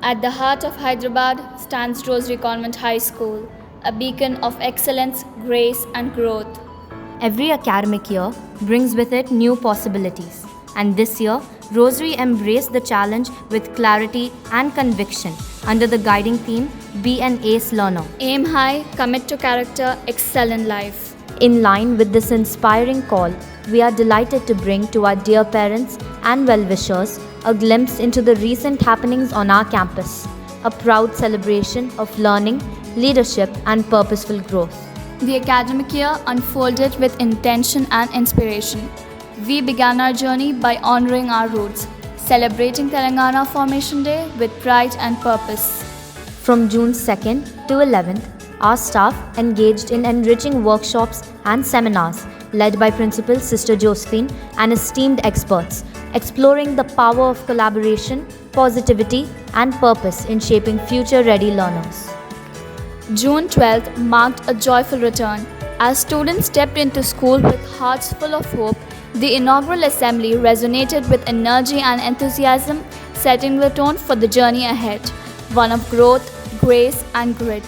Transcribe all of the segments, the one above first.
At the heart of Hyderabad stands Rosary Convent High School, a beacon of excellence, grace, and growth. Every academic year brings with it new possibilities, and this year, Rosary embraced the challenge with clarity and conviction under the guiding theme Be an Ace Learner. Aim high, commit to character, excel in life. In line with this inspiring call, we are delighted to bring to our dear parents and well-wishers a glimpse into the recent happenings on our campus, a proud celebration of learning, leadership, and purposeful growth. The academic year unfolded with intention and inspiration. We began our journey by honoring our roots, celebrating Telangana Formation Day with pride and purpose. From June 2nd to 11th, our staff engaged in enriching workshops and seminars led by Principal Sister Josephine and esteemed experts, exploring the power of collaboration, positivity, and purpose in shaping future-ready learners. June 12th marked a joyful return. As students stepped into school with hearts full of hope, the inaugural assembly resonated with energy and enthusiasm, setting the tone for the journey ahead, one of growth, grace, and grit.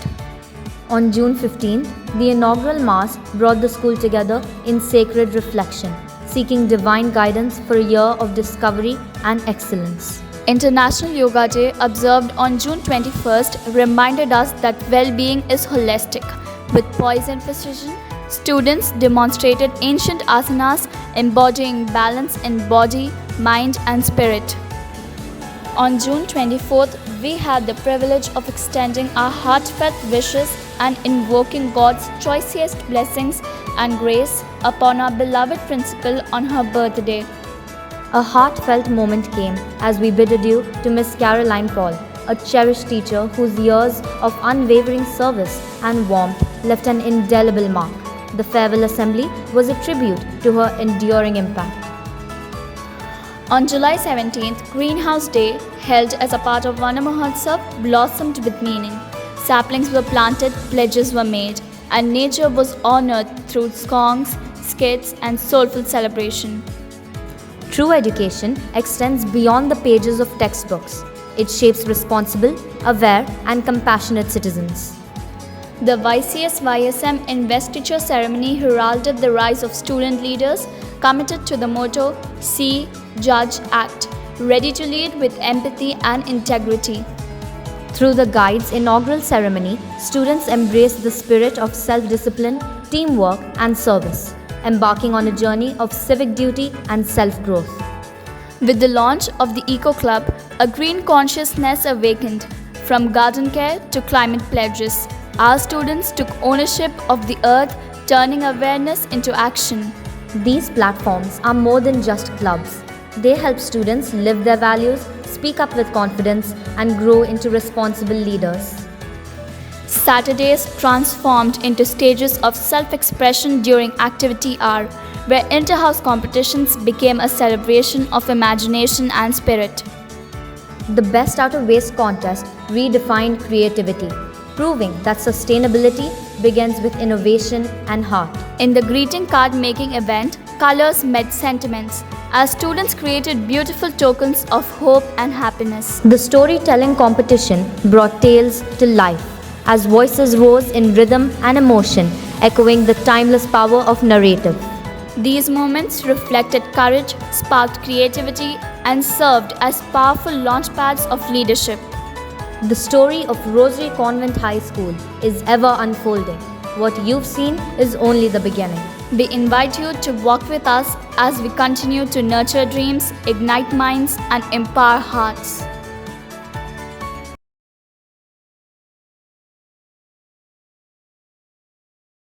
On June 15th, the inaugural Mass brought the school together in sacred reflection, seeking divine guidance for a year of discovery and excellence. International Yoga Day, observed on June 21st, reminded us that well-being is holistic. With poise and precision, students demonstrated ancient asanas embodying balance in body, mind, and spirit. On June 24th, we had the privilege of extending our heartfelt wishes and invoking God's choicest blessings and grace upon our beloved principal on her birthday. A heartfelt moment came as we bid adieu to Miss Caroline Paul, a cherished teacher whose years of unwavering service and warmth left an indelible mark. The farewell assembly was a tribute to her enduring impact. On July 17th, Greenhouse Day, held as a part of Vana Mahotsav, blossomed with meaning. Saplings were planted, pledges were made, and nature was honored through songs, skits, and soulful celebration. True education extends beyond the pages of textbooks. It shapes responsible, aware, and compassionate citizens. The YCS-YSM investiture ceremony heralded the rise of student leaders committed to the motto, See, Judge, Act, ready to lead with empathy and integrity. Through the Guide's inaugural ceremony, students embraced the spirit of self-discipline, teamwork, and service, embarking on a journey of civic duty and self-growth. With the launch of the Eco Club, a green consciousness awakened. From garden care to climate pledges, our students took ownership of the earth, turning awareness into action. These platforms are more than just clubs. They help students live their values, speak up with confidence, and grow into responsible leaders. Saturdays transformed into stages of self-expression during activity hour, where inter-house competitions became a celebration of imagination and spirit. The Best Out of Waste contest redefined creativity, proving that sustainability begins with innovation and heart. In the greeting card making event, colors met sentiments as students created beautiful tokens of hope and happiness. The storytelling competition brought tales to life as voices rose in rhythm and emotion, echoing the timeless power of narrative. These moments reflected courage, sparked creativity, and served as powerful launchpads of leadership. The story of Rosary Convent High School is ever unfolding. What you've seen is only the beginning. We invite you to walk with us as we continue to nurture dreams, ignite minds, and empower hearts.